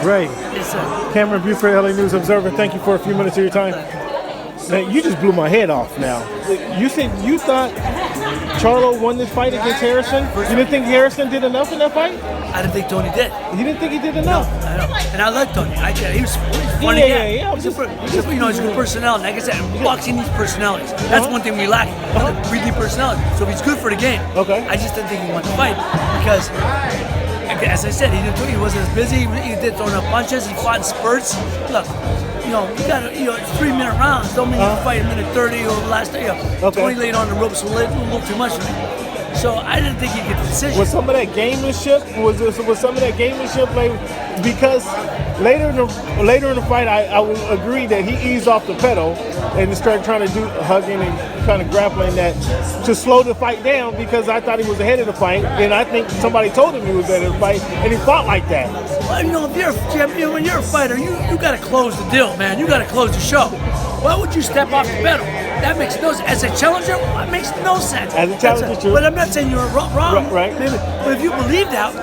Ray. Yes, sir. Cam Buford, LA News Observer. Thank you for a few minutes of your time. Man, you just blew my head off now. You thought Charlo won this fight against Harrison? You didn't think Harrison did enough in that fight? I didn't think Tony did. You didn't think he did enough? No, I know. And I like Tony. He was funny guy. Yeah. He's a good personality. Like I said, boxing needs personalities. That's one thing we lack. We need personality. So if he's good for the game. Okay. I just didn't think he won the fight because, as I said, he wasn't as busy. He did throwing up punches. He fought in spurts. Look, you got it's 3-minute rounds. Don't mean you fight a minute 30 or the last day. Tony laid on the ropes a little too much for me. So I didn't think he'd get the decision. Was some of that gamemanship? Was some of that gamemanship like because later in the fight I would agree that he eased off the pedal and started trying to do hugging and kind of grappling that to slow the fight down because I thought he was ahead of the fight and I think somebody told him he was ahead of the fight and he fought like that. Well, if you're a champion, when you're a fighter, you got to close the deal, man. You got to close the show. Why would you step off the pedal? That makes no sense. As a challenger, it makes no sense. As a challenger, true. But I'm not saying you're wrong. Right. Maybe. But if you believe that,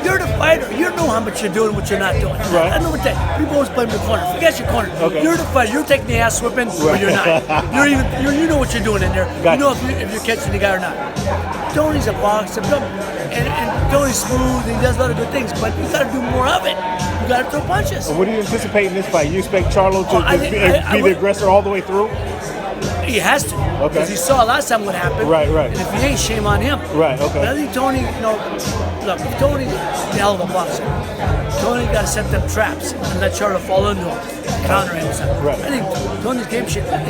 you're the fighter. You know how much you're doing and what you're not doing. Right. I know what that. People always blame your corner. Forget your corner. Okay. You're the fighter. You're taking the ass whipping, or you're not. You know what you're doing in there. Gotcha. You know if you're catching the guy or not. Tony's a boxer, and Tony's smooth. And he does a lot of good things, but you got to do more of it. You got to throw punches. What do you anticipate in this fight? You expect Charlo to be the aggressor all the way through? He has to. Okay. Because he saw last time what happened. Right. And if he ain't, shame on him. Right, okay. But I think Tony, look, Tony's a hell of a boxer. Tony got to set them traps and let Charlo fall into him, counter him. Right. I think Tony's game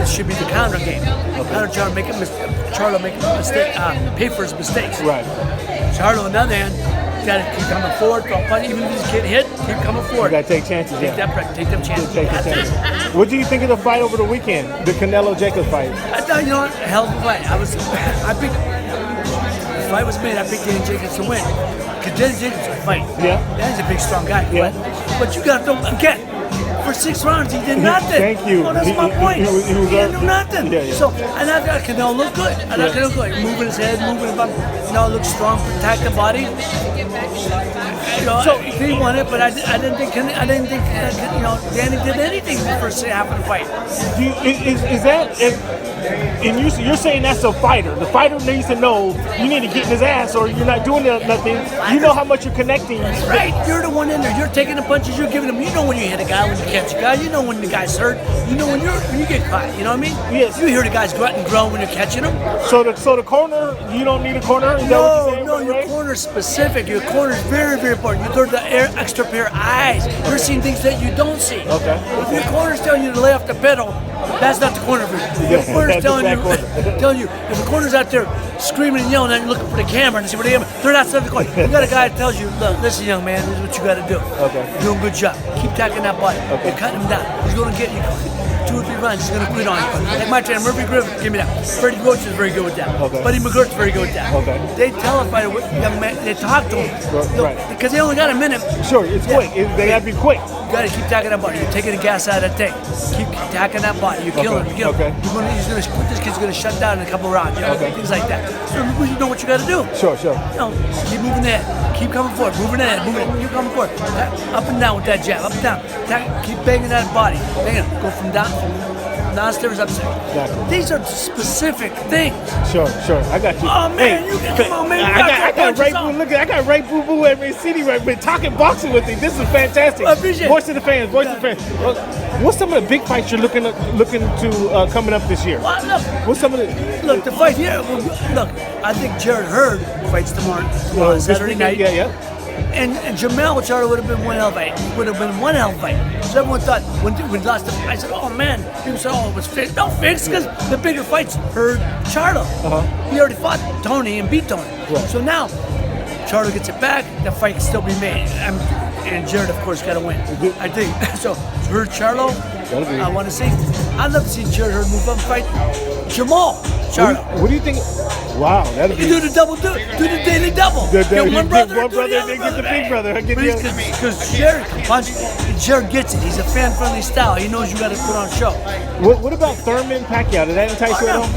should be the counter game. Okay. Counter Charlo, make a mistake, pay for his mistakes. Right. Charlo, on the other hand, got to keep coming forward, throw a punch. Even if he's getting hit, keep coming forward. You got to take chances, Take them chances. What do you think of the fight over the weekend, the Canelo-Jacobs fight? I thought, a hell of a fight. I picked, the fight was made, I picked Danny Jacobs to win. Because Danny Jacobs can fight. Yeah. Danny's a big, strong guy. Yeah. But you got to throw, again, for 6 rounds, he did nothing. Thank you. Oh, that's my point. He didn't do nothing. Yeah. So, and I thought Canelo looked good. Moving his head, moving his body. Looked strong, protect the body. So he won it, but I didn't think Danny did anything in the first half of the fight. Is that and you're saying that's a fighter? The fighter needs to know you need to get in his ass, or you're not doing nothing. You know how much you're connecting. Right, you're the one in there. You're taking the punches. You're giving them. You know when you hit a guy, when you catch a guy. You know when the guy's hurt. You know when you get caught. You know what I mean? Yes. You hear the guys grunt and groan when you're catching them. So the corner, you don't need a corner. Is that what you're saying? No, your corner's specific. Your corner is very, very important. You throw the extra pair of eyes. You're seeing things that you don't see. Okay. If your corner's telling you to lay off the pedal, that's not the corner for you. Your corner's telling you, if the corner's out there screaming and yelling and looking for the camera and see where they are, they're not the corner. You got a guy that tells you, look, listen, young man, this is what you got to do. Okay. You're doing a good job. Keep tacking that body. Okay. You're cutting him down. He's going to get you 2 or 3 runs. He's going to quit on you. Like my trainer, Murphy Griffin, give me that. Freddie Roach is very good with that. Okay. Buddy McGirt's very good with that. Okay. They tell a fighter, young man, they talk to him. Right. Because they only got a minute. Sure, it's quick. They got to be quick. You got to keep tacking that body. You're taking the gas out of that tank. Keep tacking that body. You're killing him. Okay. This kid's going to shut down in a couple of rounds. Things like that. So you know what you got to do. Sure. Keep moving the head. Keep coming forward. Moving the head. Keep coming forward. Up and down with that jab. Up and down. Keep banging that body. Banging. Go from downstairs upstairs. Exactly. These are specific things. Sure. I got you. Oh man, come on, man. I got Ray Boo. Look, I got Ray Boo Boo at Mancini right now. Talking boxing with him. This is fantastic. I appreciate it. Voice of the fans. What's some of the big fights you're looking to coming up this year? Well, look. What's some of the Look, the fight here. Look, I think Jaren Hurd fights tomorrow Saturday night. Yeah. And Jamel Charlo would have been one hell of a fight. So everyone thought when we lost the fight, I said, oh man, people said, oh, it was fixed. No, fixed, because the bigger fights hurt Charlo. He already fought Tony and beat Tony. Right. So now Charlo gets it back, the fight can still be made. And Jared, of course, got to win. I think. So Hurd Charlo, I want to see. I'd love to see Jared Hurd move up and fight Jamal Charlo. What do you think? Wow, that'd be. You do the daily double. Get one brother, and then get the big brother. Because Jared can punch, and Jared gets it. He's a fan-friendly style. He knows you got to put on a show. What about Thurman Pacquiao? Did that entice you at all?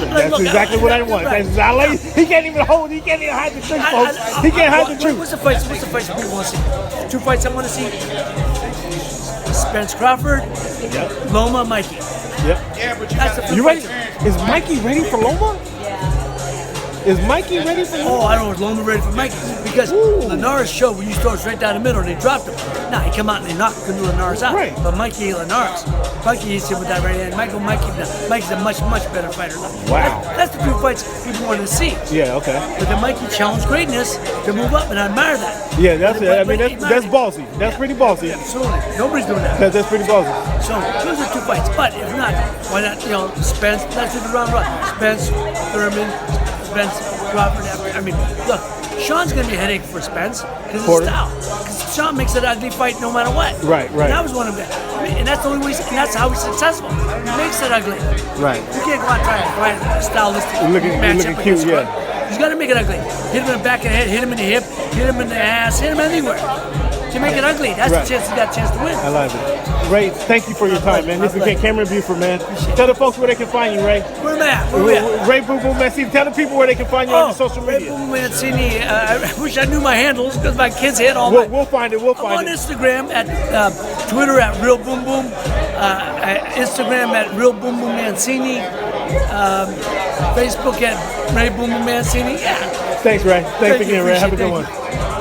That's exactly what I want. That's exactly. He can't even hold. He can't even hide the truth, folks. He can't hide the truth. What's the fights people want to see? 2 fights I want to see. Spence Crawford, Loma, Mikey. Yep. That's the You ready? Is Mikey ready for Loma? Is Mikey ready for Loma? Oh, I don't know. Is Loma ready for Mikey? Because Linares showed when you throw it straight down the middle, they dropped him. Now he come out and they knocked Linares out. Right. But Mikey ain't Linares. Mikey hits him with that right hand. Mikey's a much better fighter. Wow. That's the 2 fights people want to see. Yeah. Okay. But then Mikey challenged greatness to move up, and I admire that. Yeah, that's it. I mean, that's ballsy. That's pretty ballsy. Absolutely. Nobody's doing that. That's pretty ballsy. So those are 2 fights. But if not, why not? Spence. Let's do the round robin. Spence, Thurman, Spence, Crawford. I mean, look, Shawn's gonna be a headache for Spence because his style. Because Shawn makes it an ugly fight no matter what. Right. And that was one of them. And that's the only way. And that's how he's successful. He makes it ugly. Right. You can't go out and try to fight a stylistic Looking cute, yeah. He's got to make it ugly. Hit him in the back of the head, hit him in the hip, hit him in the ass, hit him anywhere. To make it ugly. That's the chance he got a chance to win. I love it. Ray, thank you for your time, man. This is Cameron Buford, man. Tell the folks where they can find you, Ray. Where am I at? Where we at? Ray Boom Boom Mancini. Tell the people where they can find you on your social Ray media. Boom Boom Mancini. I wish I knew my handles because my kids hit all We'll find it. I'm on Instagram at Twitter at Real Boom Boom, Instagram at Real Boom Boom Mancini, Facebook at Ray Boom Boom Mancini. Yeah. Thanks, Ray. Thanks again, Ray. Have a good Thank one. you.